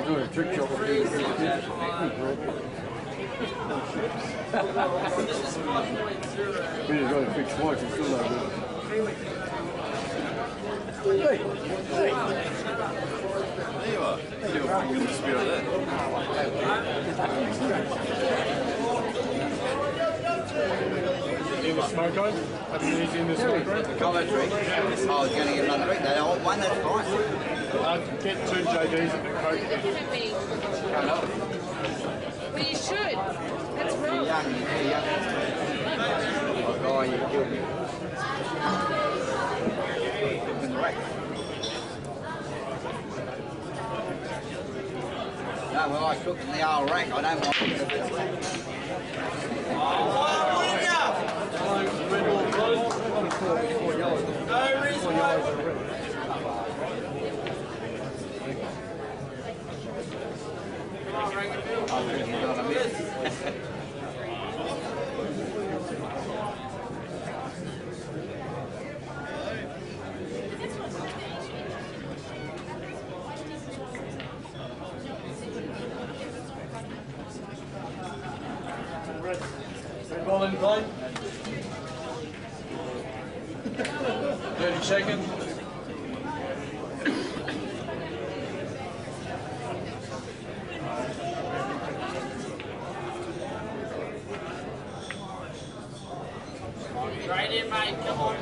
doing a trick shot with these kids. We just got it fixed twice, it's still no good. Hey! Hey! There you are. You're bringing the spirit there. In the smoke on? Have you used in the smoke room? Commentary. I was going to get another drink. They want one, that's fine. Get 2 JDs at the Coke. Well, you should. That's wrong. You're young. Oh, guy, you killed me. In the rack. No, well, I cook in the old rack. I don't mind it a bit of that. No reason why. Red ball in play. 30 seconds. Right in, mate. Come on.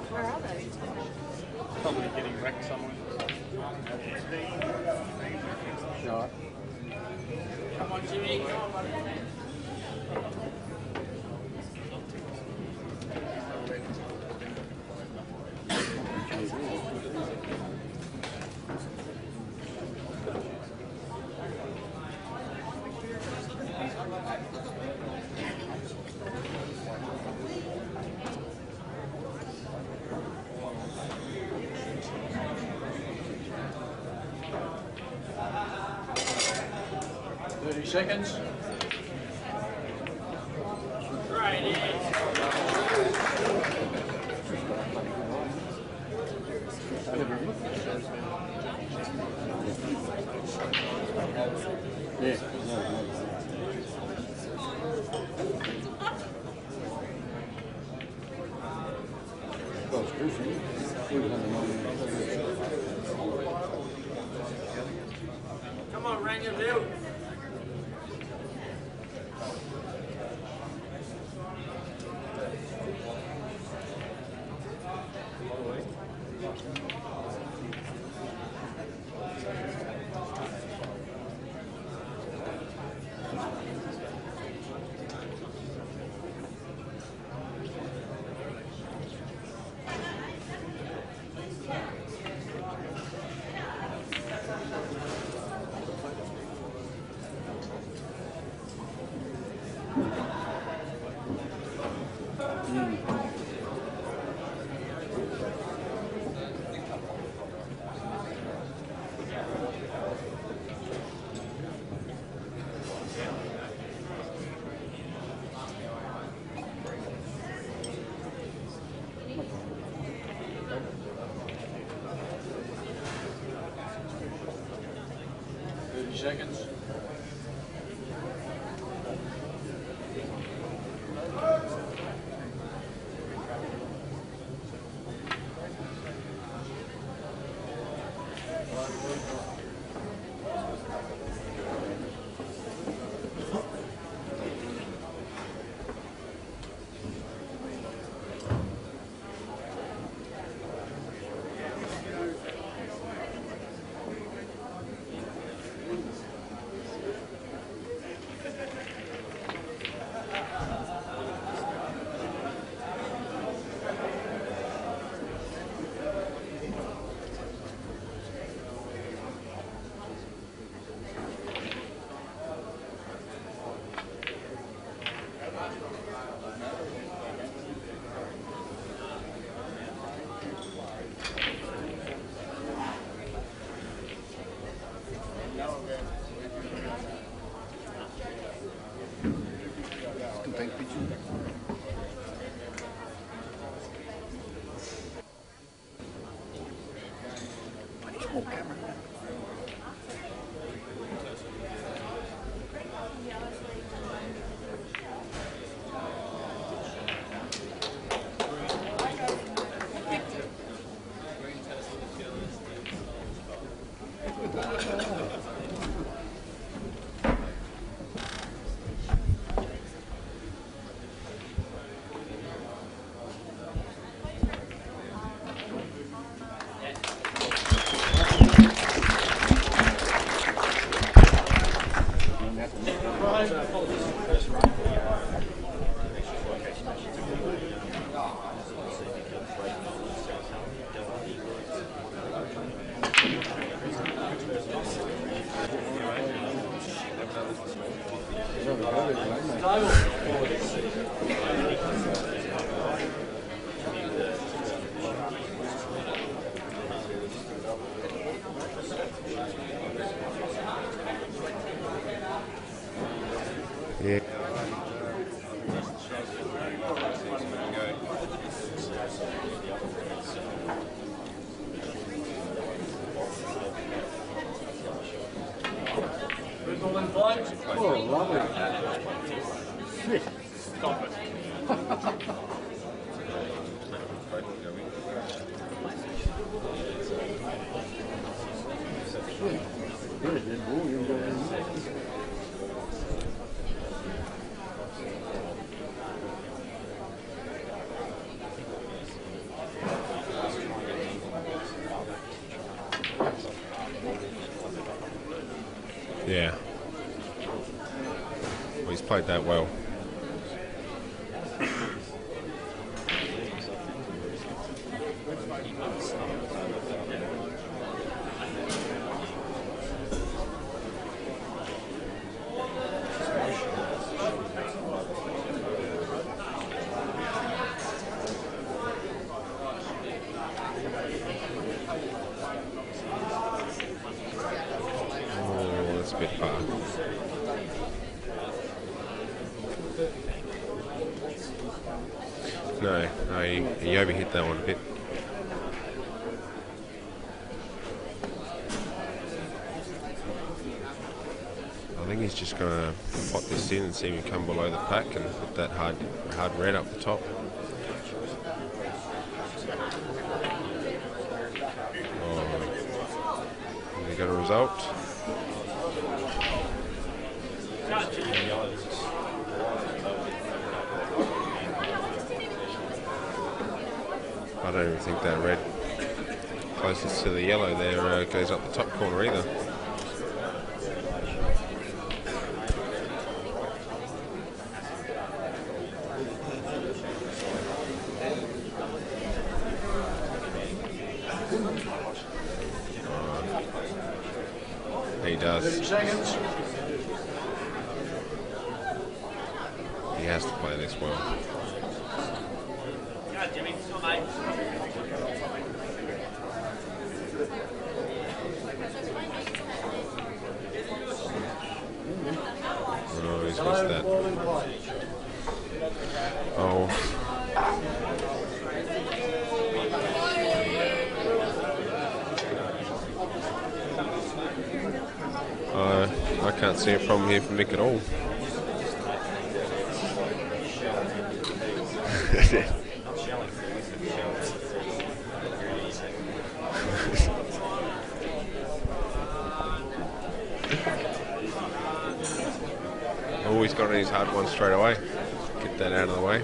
Where are they? Probably getting wrecked somewhere. Right. Come on, Jimmy. Come on, buddy. 30 seconds. Right in. Yeah. Well, it's crucial. Come on, Rangerville. Seconds. Yeah. Oh, lovely. Shit. Stop it. Yeah, dead bull, you can go in there. Yeah. Well, he's played that well. Oh, that's a bit far. No, he overhit that one a bit. I think he's just going to pot this in and see him come below the pack and put that hard red up the top. Oh, we got a result. I don't even think that red closest to the yellow there goes up the top corner either. He does. 30 seconds. He has to play this well. Go, Jimmy. Come on, mate. Oh, he's missed that. Oh. I can't see a problem here for Mick at all. Always got on his hard one straight away. Get that out of the way.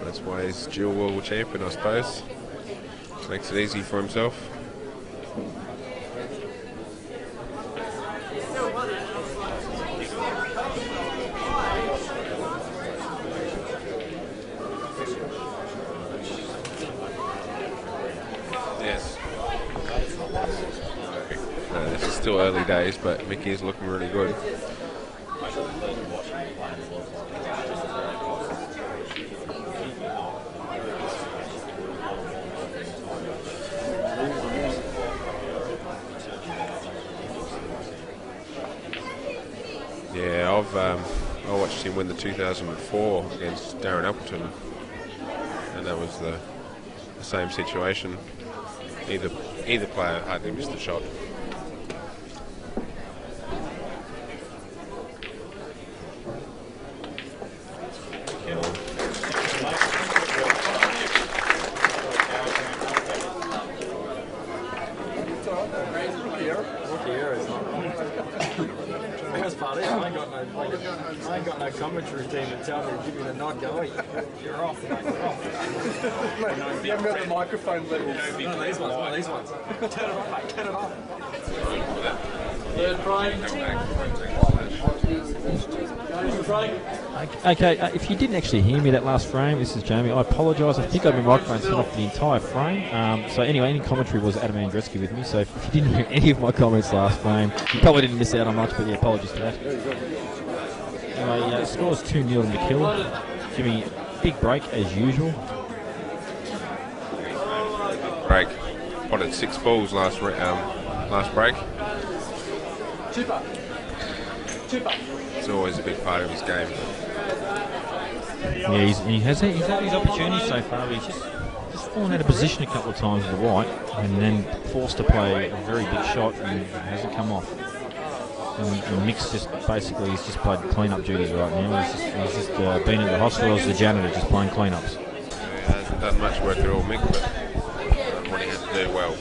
That's why he's dual world champion, I suppose. Makes it easy for himself. Yes. This is still early days, but Mickey is looking really good. Yeah, I watched him win the 2004 against Darren Appleton, and that was the same situation. Either player hardly missed the shot. Kiera's not wrong. The best part is I ain't got no commentary team to tell me to give me the nod. Go, "Oi, you're off, mate, you're off." You haven't got the microphone levels. One of these ones. Turn it off, mate. Turn it off. Third frame. Okay, if you didn't actually hear me that last frame, this is Jamie. I apologise. I think I had my microphone set off the entire frame. So anyway, any commentary was Adam Andreski with me. So if you didn't hear any of my comments last frame, you probably didn't miss out on much. But yeah, apologies for that. Anyway, scores 2-0 to McKill. Jimmy, big break as usual. Break. Potted 6 balls last break. It's always a big part of his game. Yeah, he has had his opportunities so far, but he's just fallen out of position a couple of times with the white, and then forced to play a very big shot, and it hasn't come off. And Mick's he's just played clean-up duties right now. He's just been at the hospital as the janitor, just playing clean-ups. Yeah, he hasn't done much work at all, Mick, but what he has to do well.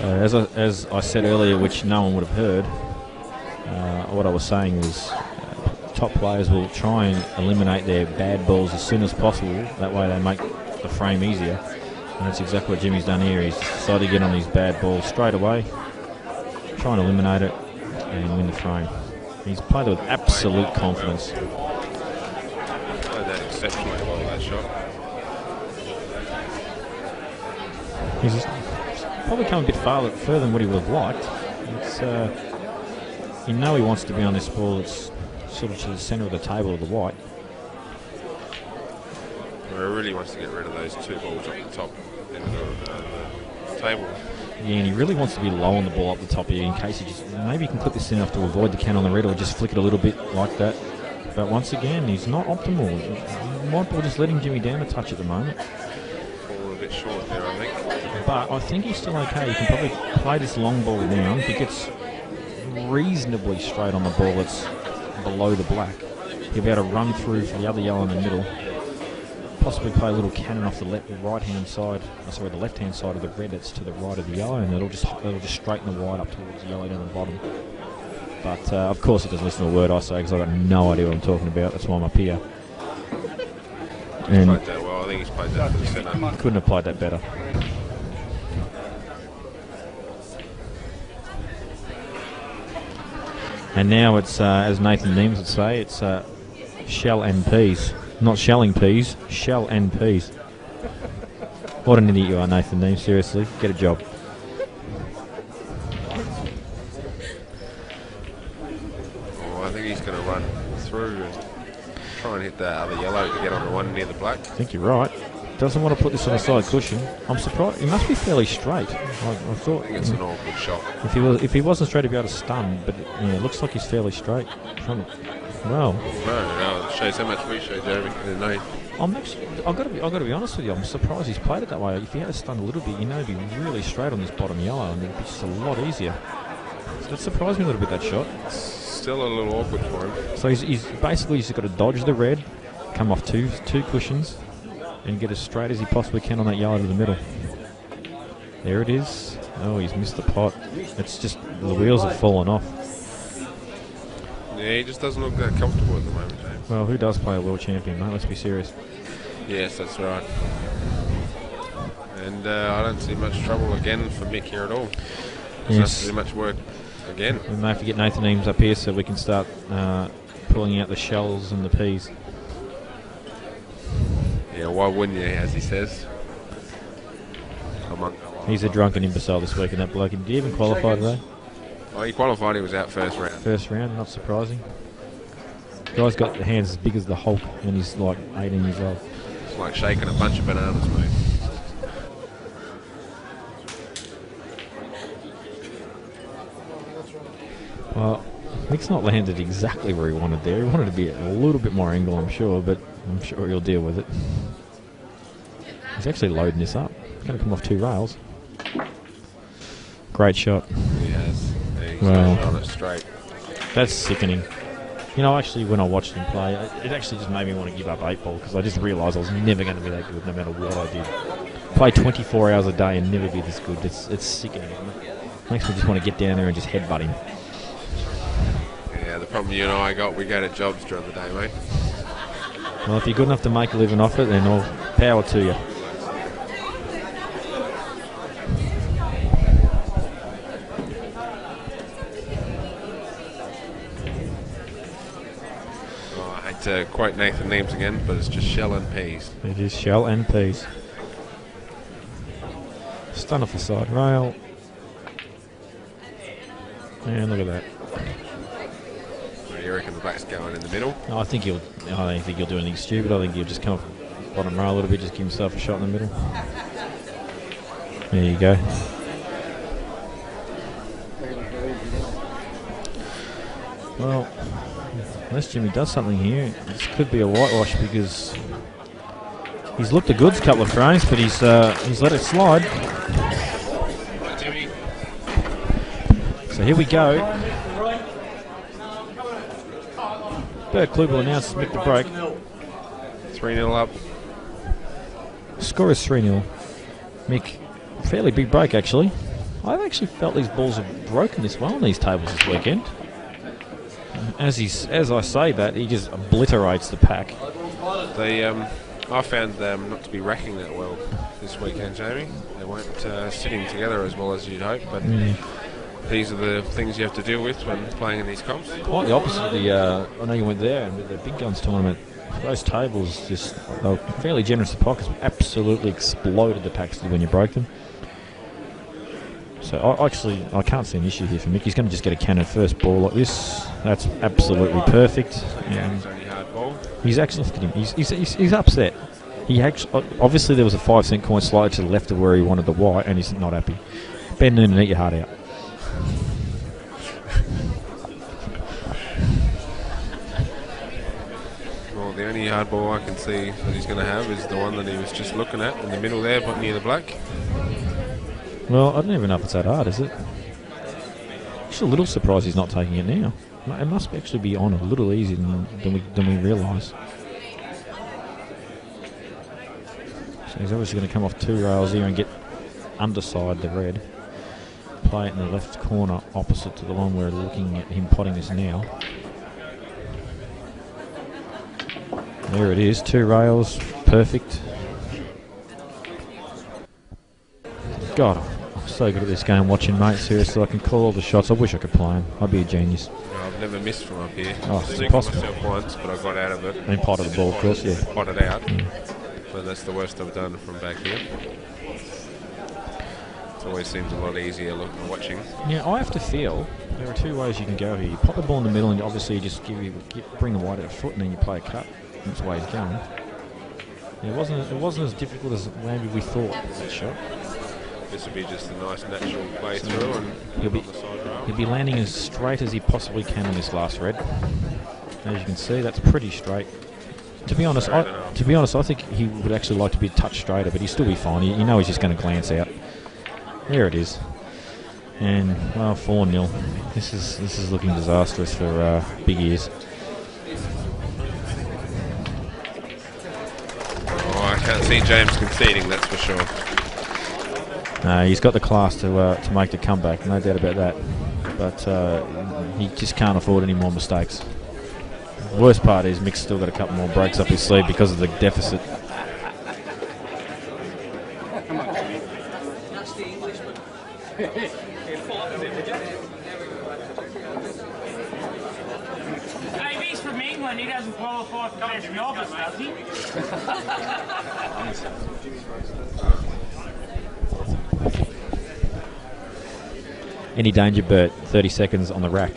So as I said earlier, which no one would have heard, what I was saying was top players will try and eliminate their bad balls as soon as possible. That way they make the frame easier. And that's exactly what Jimmy's done here. He's decided to get on these bad balls straight away, try and eliminate it and win the frame. He's played with absolute confidence. Played that exceptionally well, that shot. He's probably come a bit further than what he would have liked. It's, you know he wants to be on this ball. It's sort of to the centre of the table of the white. He really wants to get rid of those 2 balls up the top end of the table. Yeah, and he really wants to be low on the ball up the top here in case he just... Maybe he can clip this in enough to avoid the can on the red or just flick it a little bit like that. But once again, he's not optimal. White ball just letting Jimmy down a touch at the moment. Falling a bit short there, I think. But I think he's still okay. He can probably play this long ball down. If he gets reasonably straight on the ball that's below the black, he'll be able to run through for the other yellow in the middle. Possibly play a little cannon off the right-hand side, the left-hand side of the red that's to the right of the yellow, and it'll just straighten the white up towards the yellow down the bottom. But of course he doesn't listen to a word I say because I've got no idea what I'm talking about. That's why I'm up here. And Played that well. I think he's played that for the centre. Couldn't have played that better. And now it's, as Nathan Neems would say, it's shell and peas. Not shelling peas, shell and peas. What an idiot you are, Nathan Neems. Seriously, get a job. Oh, I think he's going to run through and try and hit that other yellow to get on the one near the black. I think you're right. Doesn't want to put this on a side cushion. I'm surprised. He must be fairly straight. I thought. I think it's an awkward shot. If he wasn't straight, he'd be able to stun. But yeah, it looks like he's fairly straight. Well. No, it shows how much we show Jeremy. I've got to be honest with you. I'm surprised he's played it that way. If he had stun a little bit, he'd be really straight on this bottom yellow, and it'd be just a lot easier. So that surprised me a little bit, that shot. Still a little awkward for him. So he's basically got to dodge the red, come off two cushions, and get as straight as he possibly can on that yellow to the middle. There it is. Oh, he's missed the pot. It's just the wheels have fallen off. Yeah, he just doesn't look that comfortable at the moment, James. Well, who does play a world champion, mate? Let's be serious. Yes, that's right. And I don't see much trouble again for Mick here at all. Doesn't have to do much work again. We may have to get Nathan Eames up here so we can start pulling out the shells and the peas. Yeah, why wouldn't you, as he says? He's a drunken imbecile this week, and that bloke. Did he even qualify today? Oh, he qualified. He was out first round. First round, not surprising. Guy's got the hands as big as the Hulk, and he's like 18 years old. It's like shaking a bunch of bananas, mate. Well, Mick's not landed exactly where he wanted there. He wanted to be a little bit more angle, I'm sure, but I'm sure he'll deal with it. He's actually loading this up. It's going to come off two rails. Great shot. He has. He's on it straight. That's sickening. You know, actually, when I watched him play, it actually just made me want to give up 8-ball because I just realised I was never going to be that good no matter what I did. Play 24 hours a day and never be this good. It's sickening, isn't it? Makes me just want to get down there and just headbutt him. Yeah, the problem you and I got, we go to jobs during the day, mate. Well, if you're good enough to make a living off it, then all power to you. Oh, I hate to quote Nathan Neems again, but it's just shell and peas. It is shell and peas. Stunner for side rail. And look at that. What do you reckon the black's going in the middle? I think I don't think he'll do anything stupid. I think he'll just come off bottom rail a little bit, just give himself a shot in the middle. There you go. Well, unless Jimmy does something here, this could be a whitewash because he's looked the goods a couple of frames, but he's let it slide. Jimmy. So here we go. Bert Klugel announced Mick the break. 3-0 up. Score is 3-0. Mick, fairly big break actually. I've actually felt these balls have broken this well on these tables this weekend. As I say that, he just obliterates the pack. I found them not to be racking that well this weekend, Jamie. They weren't sitting together as well as you'd hope, but these are the things you have to deal with when playing in these comps. Quite the opposite of the, I know you went there, and with the Big Guns tournament, those tables just, they were fairly generous to pockets, absolutely exploded the packs when you broke them. So I can't see an issue here for Mick. He's going to just get a cannon first ball like this. That's absolutely perfect. Cannon's only hard ball. He's actually, look at him, he's upset. He actually, obviously there was a 5-cent coin slightly to the left of where he wanted the white, and he's not happy. Bend in and eat your heart out. Well, the only hard ball I can see that he's going to have is the one that he was just looking at in the middle there, but near the black. Well, I don't even know if it's that hard, is it? Just a little surprised he's not taking it now. It must actually be on a little easier than we realise. So he's obviously going to come off 2 rails here and get underside the red. Play it in the left corner opposite to the one we're looking at him potting this now. There it is, 2 rails, perfect. God, I'm so good at this game watching, mate. Seriously, I can call all the shots. I wish I could play them. I'd be a genius. No, I've never missed from up here. Oh, I've it's seen impossible. myself once, but I got out of it. And potted the ball, of course, yeah. Potted out. But that's the worst I've done from back here. It always seems a lot easier looking, watching. Yeah, I have to feel there are 2 ways you can go here. You pop the ball in the middle, and obviously you just bring the white at a foot, and then you play a cut. That's the way he's going. It wasn't as difficult as maybe we thought, that shot. This would be just a nice natural play through, and He'll be, on the side rail. he'll be landing as straight as he possibly can on this last red. As you can see, that's pretty straight. To be honest, I think he would actually like to be a touch straighter, but he'll still be fine. You know he's just going to glance out. There it is. And, well, 4-0. This is looking disastrous for Big Ears. Oh, I can't see James conceding, that's for sure. He's got the class to make the comeback, no doubt about that. But he just can't afford any more mistakes. The worst part is Mick's still got a couple more breaks up his sleeve because of the deficit. Hey, he's from England. He doesn't qualify for best novice, does he? Any danger, Bert? 30 seconds on the rack.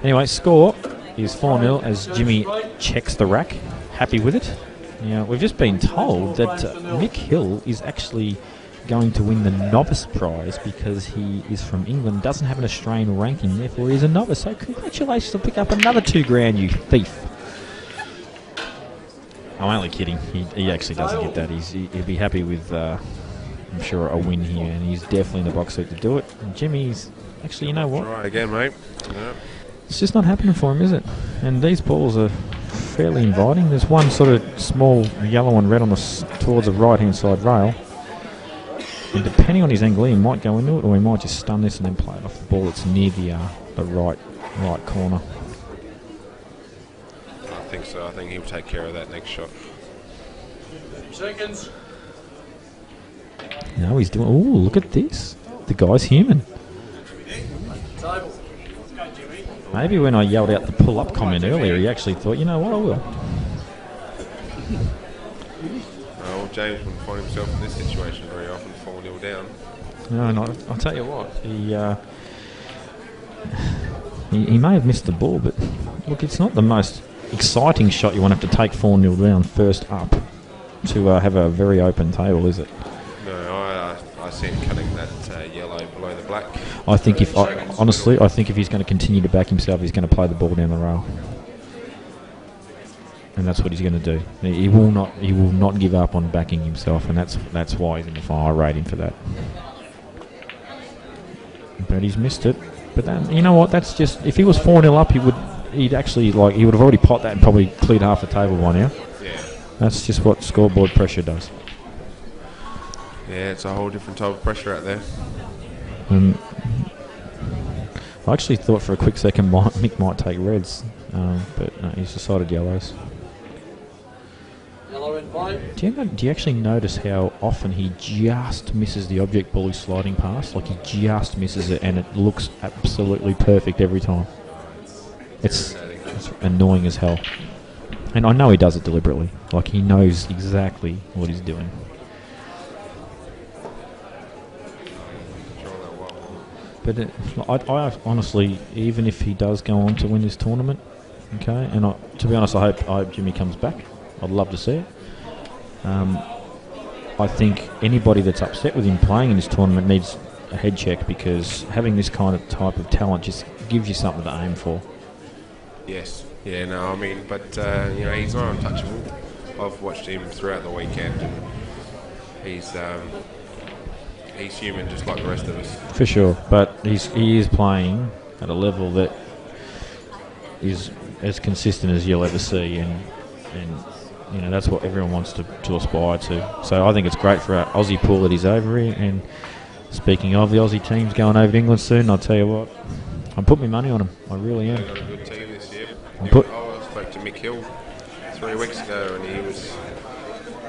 Anyway, score is 4-0 as Jimmy checks the rack. Happy with it. Now, we've just been told that Mick Hill is actually going to win the novice prize because he is from England, doesn't have an Australian ranking, therefore he's a novice. So congratulations to pick up another $2,000, you thief. I'm only kidding. He actually doesn't get that. He'll be happy with, I'm sure, a win here, and he's definitely in the box seat to do it. And Jimmy's actually, you know what? Try again, mate. Yeah. It's just not happening for him, is it? And these balls are fairly inviting. There's one sort of small yellow and red on towards the right-hand side rail. And depending on his angle, he might go into it, or he might just stun this and then play it off the ball that's near the right corner. I think so. I think he'll take care of that next shot. Seconds. No, he's doing... Ooh, look at this. The guy's human. Maybe when I yelled out the pull-up comment earlier, he actually thought, you know what, I will. Well, James wouldn't find himself in this situation very often, 4-0 down. No, I'll tell you what, he may have missed the ball, but look, it's not the most exciting shot you want to have to take 4-0 down first up to have a very open table, is it? No, I see him cutting that yellow below the black. I think honestly, I think if he's going to continue to back himself, he's going to play the ball down the rail. And that's what he's going to do. He will not give up on backing himself, and that's why he's in the fire rating for that. But he's missed it. But then, you know what? That's just, if he was 4-0 up, he would have already pot that and probably cleared half the table by now. Yeah. That's just what scoreboard pressure does. Yeah, it's a whole different type of pressure out there. I actually thought for a quick second Mick might take reds, but no, he's decided yellows. Yellow in play. Do you actually notice how often he just misses the object ball he's sliding past? Like, he just misses it, and it looks absolutely perfect every time. It's annoying as hell. And I know he does it deliberately. Like, he knows exactly what he's doing. But I honestly, even if he does go on to win this tournament, okay, and to be honest, I hope Jimmy comes back. I'd love to see it. I think anybody that's upset with him playing in this tournament needs a head check, because having this kind of type of talent just gives you something to aim for. Yes. Yeah, no, I mean, but, he's not untouchable. I've watched him throughout the weekend, and he's human just like the rest of us. For sure, but he is playing at a level that is as consistent as you'll ever see, and that's what everyone wants to aspire to. So I think it's great for our Aussie pool that he's over here. And speaking of the Aussie teams going over to England soon, I'll tell you what, I'm putting my money on him. I really am. They've got a good team this year. I spoke to Mick Hill 3 weeks ago, and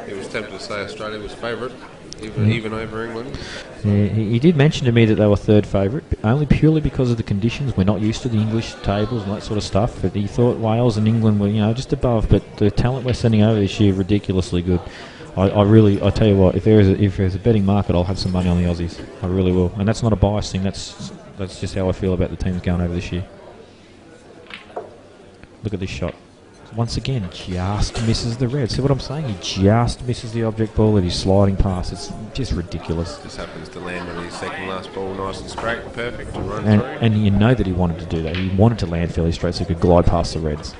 he was tempted to say Australia was favourite, even over England. Yeah, he did mention to me that they were third favourite, only purely because of the conditions. We're not used to the English tables and that sort of stuff. But he thought Wales and England were, just above. But the talent we're sending over this year, ridiculously good. I tell you what, if there's a betting market, I'll have some money on the Aussies. I really will, and that's not a bias thing. That's just how I feel about the teams going over this year. Look at this shot. Once again, just misses the red. See what I'm saying? He just misses the object ball that he's sliding past. It's just ridiculous. Just happens to land on his second last ball nice and straight, perfect to run through. And you know that he wanted to do that. He wanted to land fairly straight so he could glide past the reds.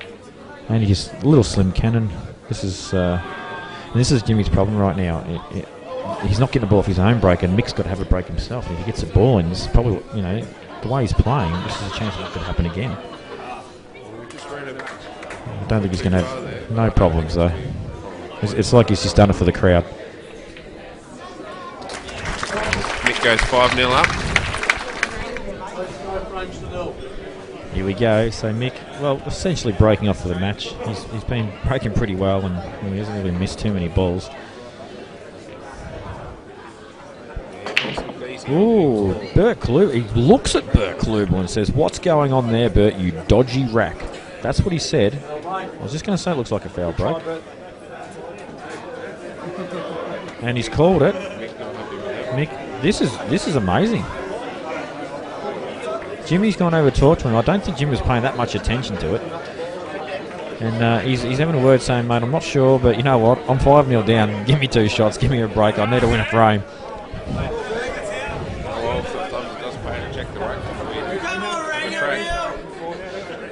And he just, little slim cannon. This is Jimmy's problem right now. He's not getting the ball off his own break, and Mick's got to have a break himself. And if he gets the ball in, it's probably, the way he's playing, this is a chance that could happen again. I don't think he's going to have no problems, though. It's like he's just done it for the crowd. Mick goes 5-0 up. Here we go. So Mick, well, essentially breaking off for the match. He's been breaking pretty well, and he hasn't really missed too many balls. Ooh, Bert Kluber. He looks at Bert Kluber and says, "What's going on there, Bert, you dodgy rack?" That's what he said. I was just going to say it looks like a foul break. And he's called it. Mick, this is amazing. Jimmy's gone over to talk to him. I don't think Jimmy was paying that much attention to it. And he's having a word saying, "Mate, I'm not sure, but you know what? I'm 5-0 down. Give me 2 shots. Give me a break. I need to win a frame."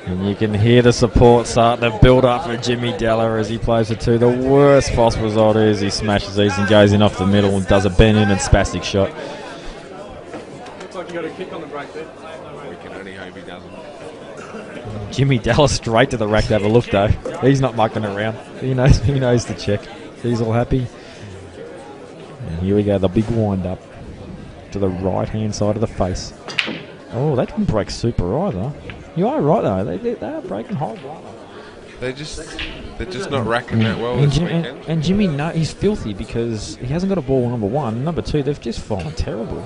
And you can hear the support starting to build up for Jimmy Della as he plays the 2. The worst possible result is he smashes these and goes in off the middle and does a bend in and spastic shot. Looks like you got a kick on the break there. We can only hope he doesn't. Jimmy Della straight to the rack to have a look, though. He's not mucking around. He knows the check. He's all happy. And here we go, the big wind up. to the right-hand side of the face. Oh, that didn't break super either. You are right, though. They are breaking horrible, aren't they? They're just not racking that well this weekend. And Jimmy, no, he's filthy because he hasn't got a ball, number one. Number two, they've just fallen terrible.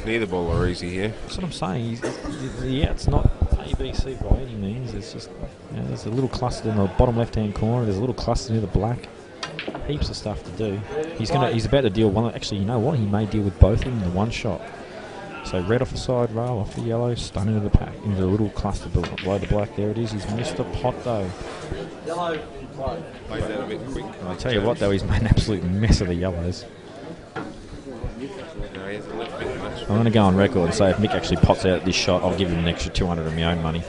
Neither ball are easy here. That's what I'm saying. It's not ABC by any means. It's just, there's a little cluster in the bottom left-hand corner. There's a little cluster near the black. Heaps of stuff to do. He's about to deal one. Actually, you know what? He may deal with both of them in the one shot. So red off the side rail, off the yellow, stun into the pack, into the little cluster below the black. There it is. He's missed the pot though. Played that a bit quick. I'll tell you what though, he's made an absolute mess of the yellows. No, he hasn't left bit much. I'm going to go on record and say if Mick actually pots out this shot, I'll give him an extra 200 of my own money.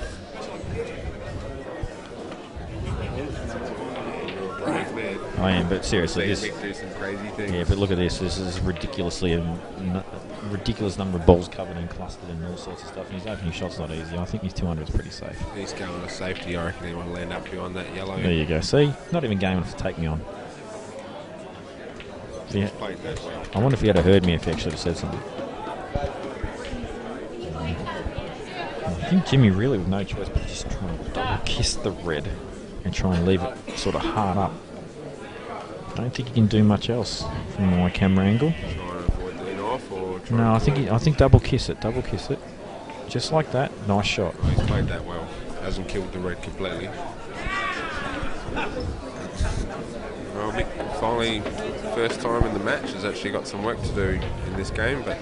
I am, but seriously, this. Mick do some crazy things. Yeah, but look at this. This is ridiculous number of balls covered and clustered and all sorts of stuff. And his opening shot's not easy. I think his 200 is pretty safe. He's going to safety. I reckon he want to land up behind that yellow. There you go. See, not even game enough to take me on. He's played that well. I wonder if he had heard me if he actually had said something. I think Jimmy really, with no choice, but just trying to double kiss the red and try and leave it sort of hard up. I don't think he can do much else from my camera angle. Trying to avoid the lean off or trying No, to I think double kiss it, just like that. Nice shot. He's played that well. Hasn't killed the red completely. Well, Mick finally, first time in the match, has actually got some work to do in this game, but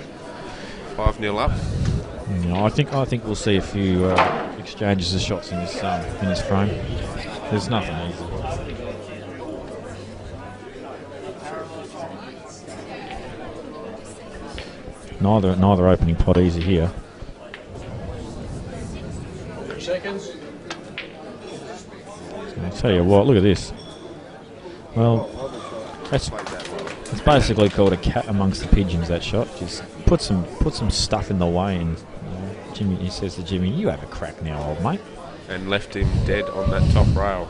5-0 up. No, I think we'll see a few exchanges of shots in this frame. There's nothing easy. Neither opening pot easy here. 3 seconds. I'll tell you what, look at this. Well, that's basically called a cat amongst the pigeons, that shot. Just put some stuff in the way, and Jimmy, he says to Jimmy, "You have a crack now, old mate." And left him dead on that top rail.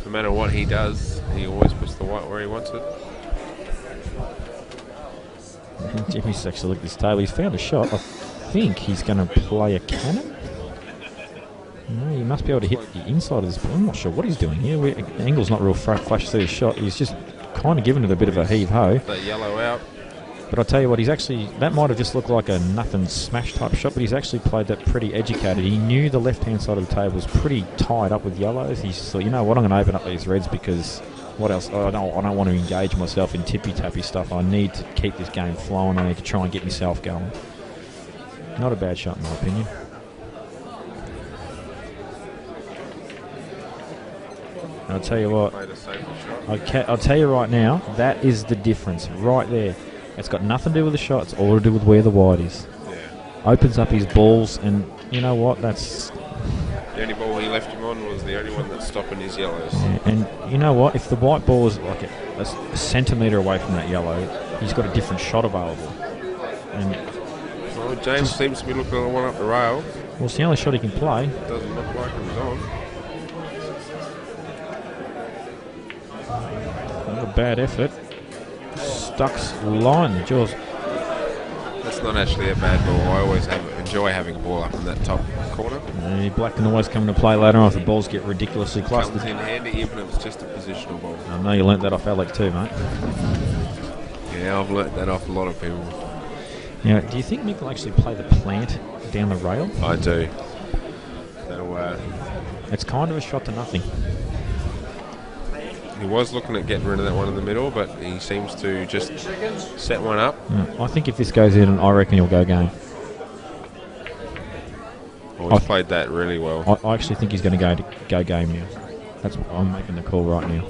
No matter what he does, he always puts the white where he wants it. Jimmy's actually looked at his table. He's found a shot. I think he's going to play a cannon. No, he must be able to hit the inside of this ball. I'm not sure what he's doing here. The angle's not real flash through his shot. He's just kind of giving it a bit of a heave-ho. That yellow out. But I'll tell you what, that might have just looked like a nothing smash type shot, but he's actually played that pretty educated. He knew the left-hand side of the table was pretty tied up with yellows. He just thought, you know what, I'm going to open up these reds because what else? I don't want to engage myself in tippy-tappy stuff. I need to keep this game flowing. I need to try and get myself going. Not a bad shot in my opinion. I'll tell you what, I'll tell you right now, that is the difference right there. It's got nothing to do with the shot, it's all to do with where the white is. Yeah. Opens up his balls, and you know what, that's... The only ball he left him on was the only one that's stopping his yellows. Yeah, and you know what, if the white ball is like a centimetre away from that yellow, he's got a different shot available. And well, James seems to be looking at the one up the rail. Well, it's the only shot he can play. Doesn't look like it was on. Not a bad effort. Stuck's line, the jaws. That's not actually a bad ball. I always enjoy having a ball up in that top corner. Black can always come into play later on if the balls get ridiculously clustered. Comes in handy even if it's just a positional ball. I know you learnt that off Alec too, mate. Yeah, I've learnt that off a lot of people. Now, do you think Mick will actually play the plant down the rail? I do. So, it's kind of a shot to nothing. He was looking at getting rid of that one in the middle, but he seems to just set one up. I think if this goes in, I reckon he'll go game. Well, he's played that really well. I actually think he's going to go game now. I'm making the call right now.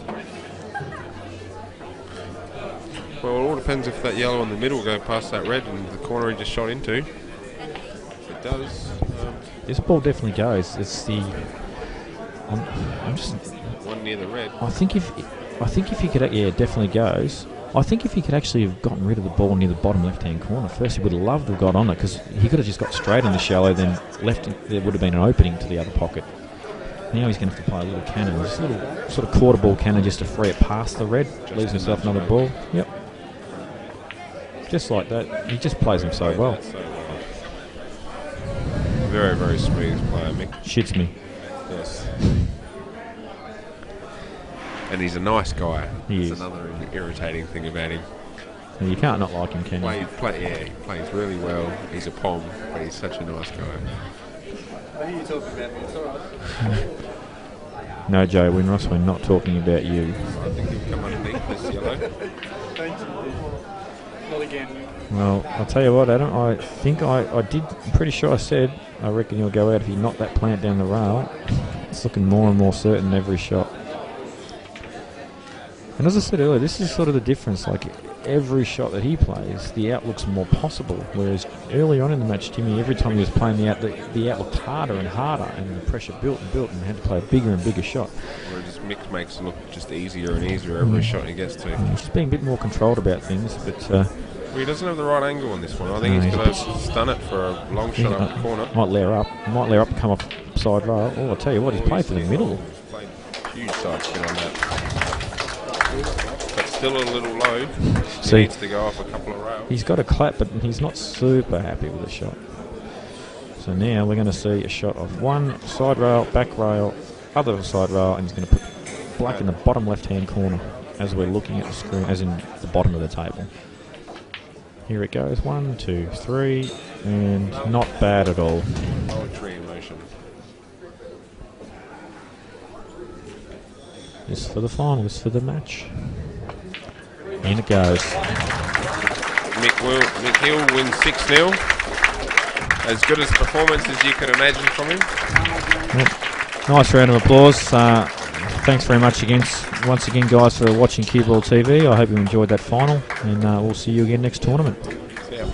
Well, it all depends if that yellow in the middle go past that red and the corner he just shot into. If it does. This ball definitely goes. It's the... I'm just... One near the red. I think if he could... Yeah, it definitely goes. I think if he could actually have gotten rid of the ball near the bottom left-hand corner, first he would have loved to have got on it, because he could have just got straight in the shallow, then there would have been an opening to the other pocket. Now he's going to have to play a little cannon. Just a little sort of quarter ball cannon just to free it past the red. Leaves himself another ball. Yep. Just like that. He just plays him so well. So well. Very, very smooth player, Mick. Shits me. Yes. And he's a nice guy. He That's is. another irritating thing about him. And you can't not like him, can you? He plays really well. He's a pom, but he's such a nice guy. I hear you talking about me. It's all right. No, Joe Winross, we're not talking about you. I think he'll come underneath this yellow. Thank you. Not again. Well, I'll tell you what, Adam, I think I'm pretty sure I said, I reckon you'll go out if you knock that plant down the rail. It's looking more and more certain every shot. And as I said earlier, this is sort of the difference. Like, every shot that he plays, the out looks more possible. Whereas early on in the match, Timmy, every time he was playing the out looked harder and harder, and the pressure built and built, and he had to play a bigger and bigger shot. Whereas Mick makes it look just easier and easier every shot he gets to. He's just being a bit more controlled about things, but Well, he doesn't have the right angle on this one. I think he's going to stun it for a long shot up the corner. might layer up and come off side rail. Oh, I'll tell you what, he's played for the middle. He's played huge side spin on that. But still a little low. He needs to go off a couple of rails. He's got a clap, but he's not super happy with the shot. So now we're going to see a shot of one side rail, back rail, other side rail, and he's going to put black in the bottom left-hand corner as we're looking at the screen, as in the bottom of the table. Here it goes, 1, 2, 3, and not bad at all. Poetry in motion. This for the final, this for the match. In it goes. Mick Hill wins 6-0. As good as performance as you could imagine from him. Yep. Nice round of applause. Thanks very much once again, guys, for watching Cue Ball TV. I hope you enjoyed that final, and we'll see you again next tournament. See ya.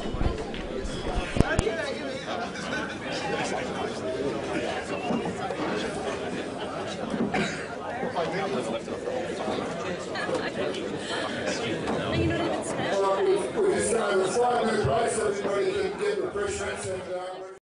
Are you not even Well, we're just going to find a new race, everybody can get refreshments and